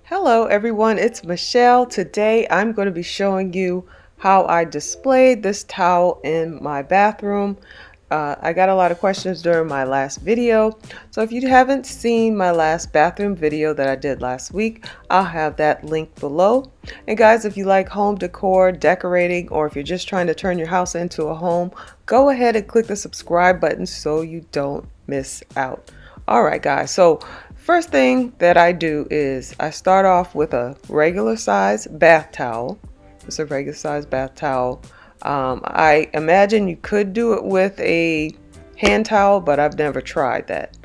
Hello everyone, it's Michelle. Today I'm going to be showing you how I displayed this towel in my bathroom. I got a lot of questions during my last video, so if you haven't seen my last bathroom video that I did last week, I'll have that link below. And guys, if you like home decor, decorating, or if you're just trying to turn your house into a home, go ahead and click the subscribe button so you don't miss out. Alright guys, so first thing that I do is I start off with a regular size bath towel. It's a regular size bath towel. I imagine you could do it with a hand towel, but I've never tried that.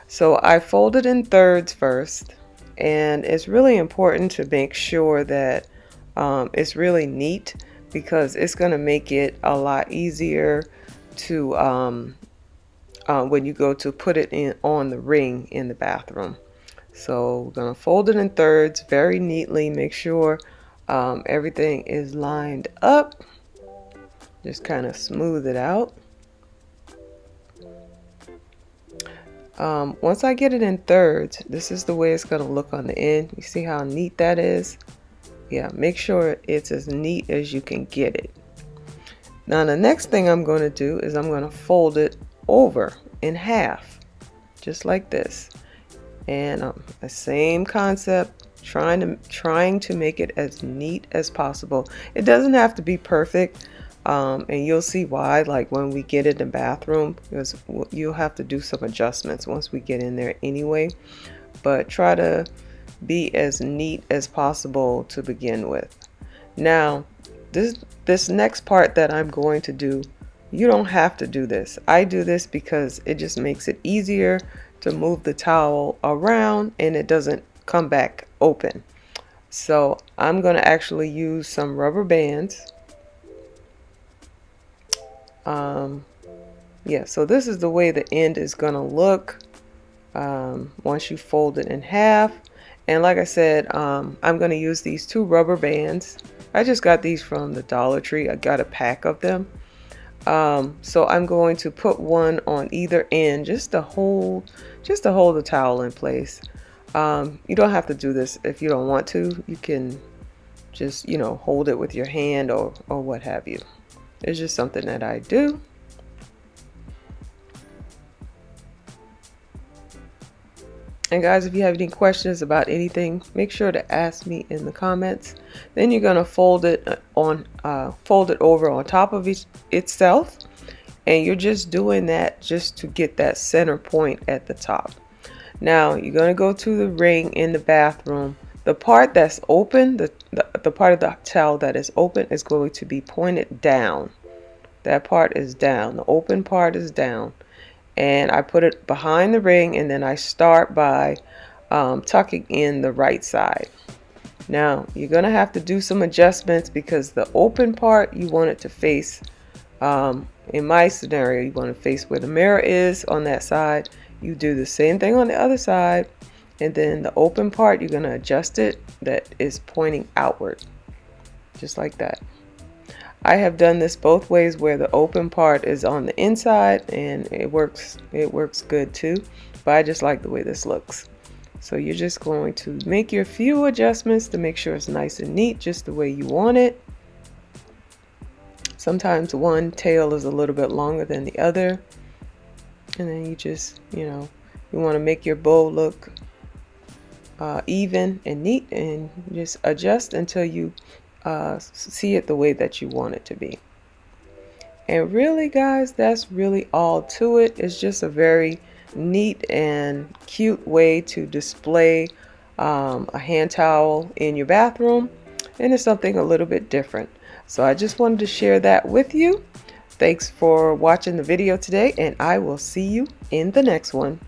So I fold it in thirds first, and it's really important to make sure that it's really neat because it's going to make it a lot easier to when you go to put it in on the ring in the bathroom. So we're going to fold it in thirds very neatly. Make sure everything is lined up. Just kind of smooth it out. Once I get it in thirds, this is the way it's going to look on the end. You see how neat that is? Yeah, make sure it's as neat as you can get it. Now the next thing I'm going to do is I'm going to fold it over in half, just like this. And the same concept, trying to make it as neat as possible. It doesn't have to be perfect, and you'll see why. Like when we get in the bathroom, because you'll have to do some adjustments once we get in there anyway. But try to be as neat as possible to begin with. Now, this next part that I'm going to do, you don't have to do this. I do this because it just makes it easier to move the towel around and it doesn't come back open. So I'm going to actually use some rubber bands. Yeah, so this is the way the end is going to look once you fold it in half. And like I said, I'm going to use these two rubber bands. I just got these from the Dollar Tree. I got a pack of them. So I'm going to put one on either end just to hold the towel in place. You don't have to do this if you don't want to. You can just, hold it with your hand or what have you. It's just something that I do. And guys, if you have any questions about anything, make sure to ask me in the comments. Then you're going to fold it over on top of itself. And you're just doing that just to get that center point at the top. Now you're going to go to the ring in the bathroom. The part that's open, the part of the towel that is open is going to be pointed down. That part is down. The open part is down. And I put it behind the ring, and then I start by tucking in the right side. Now you're going to have to do some adjustments because the open part, you want it to face, in my scenario, you want to face where the mirror is on that side. You do the same thing on the other side, and then the open part, you're going to adjust it that is pointing outward, just like that. I have done this both ways where the open part is on the inside, and it works good too, but I just like the way this looks. So you're just going to make your few adjustments to make sure it's nice and neat just the way you want it. Sometimes one tail is a little bit longer than the other, and then you just, you want to make your bow look even and neat, and just adjust until you see it the way that you want it to be. And really guys, that's really all to it. It's just a very neat and cute way to display a hand towel in your bathroom, and it's something a little bit different. So I just wanted to share that with you. Thanks for watching the video today, and I will see you in the next one.